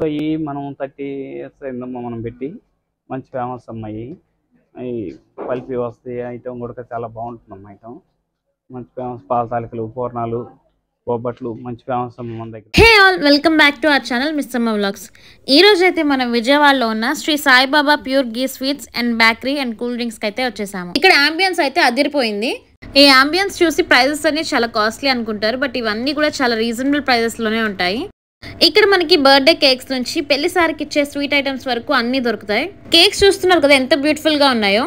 అయ్యి మనం 30 ఇయర్స్ అయిందమ్మా మనం పెట్టి. మంచి ఫేమస్ అమ్మాయి. ఈ పల్పి వస్తాయి ఐటమ్ కూడా చాలా బాగుంటుందమ్మా ఐటమ్. మంచి ఫేమస్ పాల తాలికలు, పూర్ణాలు, బొబ్బట్లు మంచి ఫేమస్ అమ్మ మన దగ్గర. Hey all, welcome back to our channel Missamma vlogs. ఈ రోజు అయితే మనం విజయవాడలో ఉన్న Shri Saibaba pure ghee sweets and bakery and cool drinks అయితే వచ్చేసాము. ఇక్కడ అంబియన్స్ అయితే అదిరిపోయింది. ఈ అంబియన్స్ చూసి ప్రైజెస్ అన్ని చాలా కాస్ట్లీ అనుకుంటారు, బట్ ఇవన్నీ కూడా చాలా రీజనబుల్ ప్రైజెస్ లోనే ఉంటాయి. ఇక్కడ మనకి బర్త్డే కేక్స్ నుంచి పెళ్లి సారికి ఇచ్చే స్వీట్ ఐటమ్స్ వరకు అన్ని దొరుకుతాయి. కేక్స్ చూస్తున్నారు కదా ఎంత బ్యూటిఫుల్ గా ఉన్నాయో.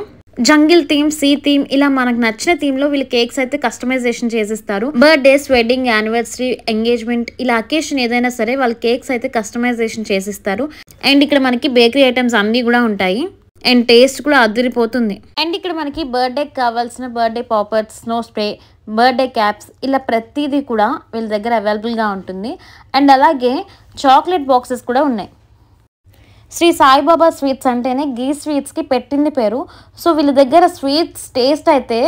జంగిల్ థీమ్, సీ థీమ్, ఇలా మనకు నచ్చిన థీమ్ లో వీళ్ళు కేక్స్ అయితే కస్టమైజేషన్ చేసిస్తారు. బర్త్డేస్, వెడ్డింగ్, యానివర్సరీ, ఎంగేజ్మెంట్, ఇలా అకేషన్ ఏదైనా సరే వాళ్ళు కేక్స్ అయితే కస్టమైజేషన్ చేసిస్తారు. అండ్ ఇక్కడ మనకి బేకరీ ఐటమ్స్ అన్ని కూడా ఉంటాయి. అండ్ టేస్ట్ కూడా అదిరిపోతుంది. అండ్ ఇక్కడ మనకి బర్త్డేకి కావాల్సిన birthday poppers, snow spray, birthday caps, ఇలా ప్రతిదీ కూడా వీళ్ళ దగ్గర అవైలబుల్గా ఉంటుంది. అండ్ అలాగే చాక్లెట్ బాక్సెస్ కూడా ఉన్నాయి. శ్రీ సాయిబాబా స్వీట్స్ అంటేనే గీ స్వీట్స్కి పెట్టింది పేరు. సో వీళ్ళ దగ్గర స్వీట్స్ టేస్ట్ అయితే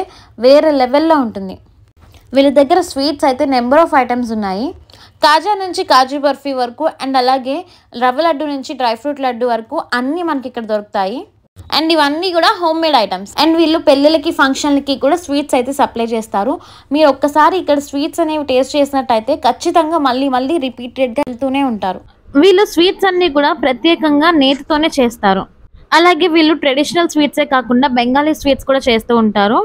వేరే లెవెల్లో ఉంటుంది. వీళ్ళ దగ్గర స్వీట్స్ అయితే నెంబర్ ఆఫ్ ఐటమ్స్ ఉన్నాయి. కాజా నుంచి కాజు బర్ఫీ వరకు, అండ్ అలాగే రవ్వ లడ్డు నుంచి డ్రై ఫ్రూట్ లడ్డు వరకు అన్నీ మనకి ఇక్కడ దొరుకుతాయి. అండ్ ఇవన్నీ కూడా హోమ్ మేడ్ ఐటమ్స్. అండ్ వీళ్ళు పెళ్ళిళ్ళకి, ఫంక్షన్లకి కూడా స్వీట్స్ అయితే సప్లై చేస్తారు. మీరు ఒక్కసారి ఇక్కడ స్వీట్స్ అనేవి టేస్ట్ చేసినట్టయితే ఖచ్చితంగా మళ్ళీ రిపీటెడ్గా వెళ్తూనే ఉంటారు. వీళ్ళు స్వీట్స్ అన్ని కూడా ప్రత్యేకంగా నేతితోనే చేస్తారు. అలాగే వీళ్ళు ట్రెడిషనల్ స్వీట్సే కాకుండా బెంగాలీ స్వీట్స్ కూడా చేస్తూ ఉంటారు.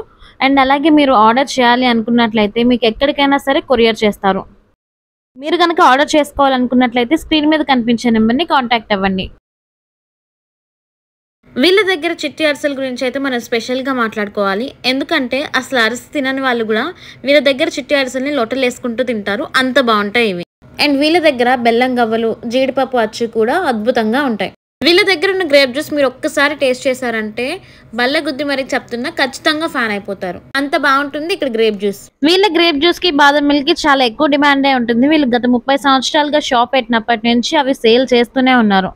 అండ్ అలాగే మీరు ఆర్డర్ చేయాలి అనుకున్నట్లయితే మీకు ఎక్కడికైనా సరే కొరియర్ చేస్తారు. మీరు కనుక ఆర్డర్ చేసుకోవాలనుకున్నట్లయితే స్క్రీన్ మీద కనిపించే నెంబర్ని కాంటాక్ట్ అవ్వండి. వీళ్ళ దగ్గర చిట్టి అరిసెల గురించి అయితే మనం స్పెషల్గా మాట్లాడుకోవాలి. ఎందుకంటే అసలు అరిసి తినని వాళ్ళు కూడా వీళ్ళ దగ్గర చిట్టి అరిసెల్ని లొట్టలు వేసుకుంటూ తింటారు, అంత బాగుంటాయి ఇవి. అండ్ వీళ్ళ దగ్గర బెల్లం గవ్వలు, జీడిపప్పు అచ్చు కూడా అద్భుతంగా ఉంటాయి. వీళ్ళ దగ్గర ఉన్న గ్రేప్ జ్యూస్ మీరు ఒక్కసారి టేస్ట్ చేశారంటే బల్ల గుద్ది మరి చెప్తున్నా ఖచ్చితంగా ఫ్యాన్ అయిపోతారు, అంత బాగుంటుంది ఇక్కడ గ్రేప్ జ్యూస్. వీళ్ళ గ్రేప్ జ్యూస్ కి, బాదం మిల్క్ కి చాలా ఎక్కువ డిమాండే ఉంటుంది. వీళ్ళు గత 30 సంవత్సరాలుగా షాప్ పెట్టినప్పటి నుంచి అవి సేల్ చేస్తూనే ఉన్నారు.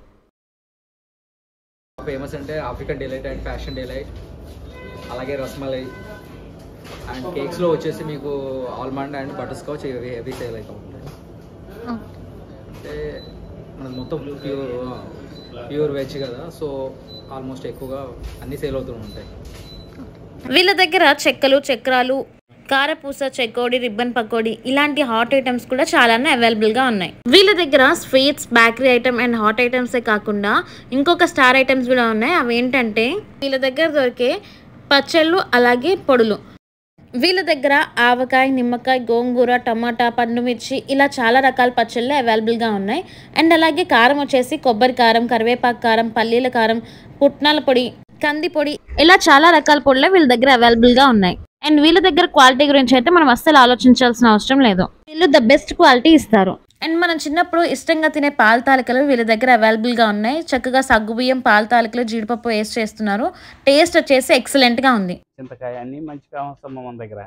ఫేమస్ అంటే African delight and fashion delight, అలాగే రస్మలై అండ్ కేక్స్లో వచ్చేసి మీకు almond and butter scotch heavy sale అవుతూ ఉంటాయి. అంటే మనది మొత్తం ప్యూర్ వెజ్ కదా, సో ఆల్మోస్ట్ ఎక్కువగా అన్ని సేల్ అవుతూ ఉంటాయి. వీళ్ళ దగ్గర చెక్కలు, చక్రాలు, కారపూస, చెకోడి, రిబ్బన్ పకోడీ, ఇలాంటి హాట్ ఐటమ్స్ కూడా చాలానే అవైలబుల్గా ఉన్నాయి. వీళ్ళ దగ్గర sweets, bakery item and hot ఐటమ్సే కాకుండా ఇంకొక స్టార్ ఐటమ్స్ కూడా ఉన్నాయి. అవి ఏంటంటే వీళ్ళ దగ్గర దొరికే పచ్చళ్ళు, అలాగే పొడులు. వీళ్ళ దగ్గర ఆవకాయ, నిమ్మకాయ, గోంగూర, టమాటా, పండుమిర్చి, ఇలా చాలా రకాల పచ్చళ్ళు అవైలబుల్గా ఉన్నాయి. అండ్ అలాగే కారం వచ్చేసి కొబ్బరి కారం, కరివేపాకు కారం, పల్లీల కారం, పుట్నాల పొడి, కంది పొడి, ఇలా చాలా రకాల పొడులు వీళ్ళ దగ్గర అవైలబుల్గా ఉన్నాయి. అండ్ వీళ్ళ దగ్గర క్వాలిటీ గురించి అయితే మనం అస్సలు ఆలోచించాల్సిన అవసరం లేదు. వీళ్ళు ద బెస్ట్ క్వాలిటీ ఇస్తారు. అండ్ మనం చిన్నప్పుడు ఇష్టంగా తినే పాల తాలికలు వీళ్ళ దగ్గర అవైలబుల్గా ఉన్నాయి. చక్కగా సగ్గుబియ్యం పాల తాలికలు జీడిపప్పు వేస్ట్ చేస్తున్నారు. టేస్ట్ వచ్చేసి ఎక్సలెంట్గా ఉంది. చింతకాయ అన్నీ మంచి ఫేమస్ అమ్మ మన దగ్గర.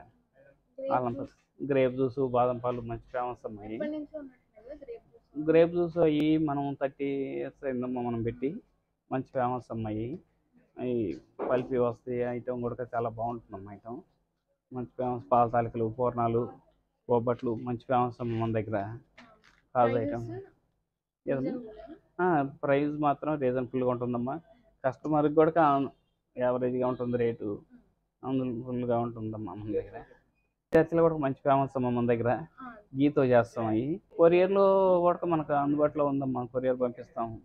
గ్రేప్ జ్యూస్, బాదం పాలు మంచి ఫేమస్ అమ్మాయి. గ్రేప్ జ్యూస్ అయ్యి మనం 30 ఇయర్స్ అయిందమ్మా మనం పెట్టి. మంచి ఫేమస్ అమ్మాయి. ఈ పల్పి వస్తాయి ఐటమ్ కూడా చాలా బాగుంటుందమ్మా ఐటమ్. మంచి ఫేమస్ పాల తాలికలు, పూర్ణాలు, బొబ్బట్లు మంచి ఫేమస్ అమ్మ మన దగ్గర. కాజు ఐటమ్ ప్రైస్ మాత్రం రీజనబుల్గా ఉంటుందమ్మా. కస్టమర్కి కూడా యావరేజ్గా ఉంటుంది రేటు, అందులో ఫుల్గా ఉంటుందమ్మా మన దగ్గర. చర్చలు కూడా మంచి ఫేమస్ అమ్మ మన దగ్గర. గీతో చేస్తాం అవి. కొరియర్లో కూడా మనకు అందుబాటులో ఉందమ్మా, కొరియర్ పంపిస్తాము.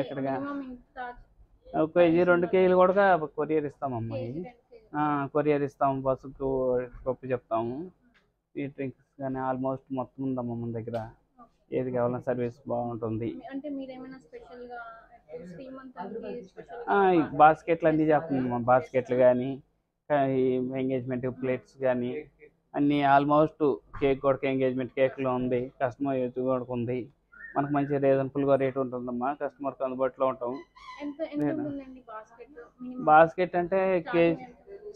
ఎక్కడిగా 1 కేజీ 2 కేజీలు కూడా కొరియర్ ఇస్తామమ్మా. కొరియర్ ఇస్తాము, బస్సుకు పప్పు చెప్తాము. ఈ డ్రింక్స్ కానీ ఆల్మోస్ట్ మొత్తం ఉందమ్మా మన దగ్గర. ఏది కావాలన్నా సర్వీస్ బాగుంటుంది. బాస్కెట్లు అన్నీ చేస్తున్నాం. బాస్కెట్లు కానీ, ఎంగేజ్మెంట్ ప్లేట్స్ కానీ అన్నీ ఆల్మోస్ట్. కేక్ కూడా ఎంగేజ్మెంట్ కేక్లో ఉంది, కస్టమర్ ఏజ్ కూడా ఉంది. మనకు మంచి రీజనబుల్గా రేట్ ఉంటుందమ్మా, కస్టమర్కి అందుబాటులో ఉంటాం. బాస్కెట్ అంటే కేజీ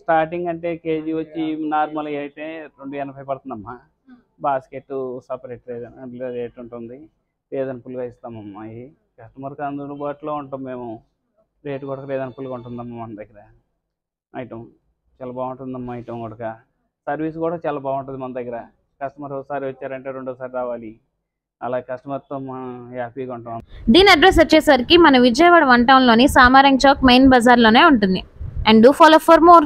స్టార్టింగ్ అంటే కేజీ వచ్చి నార్మల్ అయితే 280 పడుతుందమ్మా. బాస్కెట్ సపరేట్ రేట్ ఉంటుంది, రీజనబుల్గా ఇస్తామమ్మా. అవి కస్టమర్కి అందుబాటులో ఉంటాం మేము. రేట్ కూడా రీజనబుల్గా ఉంటుందమ్మా మన దగ్గర. ఐటమ్ చాలా బాగుంటుందమ్మా. ఐటమ్ కూడా సర్వీస్ కూడా చాలా బాగుంటుంది మన దగ్గర. కస్టమర్ ఒకసారి వచ్చారంటే రెండోసారి రావాలి. అలా కస్టమర్తో మనం హ్యాపీగా ఉంటాం. దీని అడ్రస్ వచ్చేసరికి మన విజయవాడ 1 టౌన్లోని సామారంగ్ చౌక్ మెయిన్ బజార్లోనే ఉంటుంది. And do follow for more.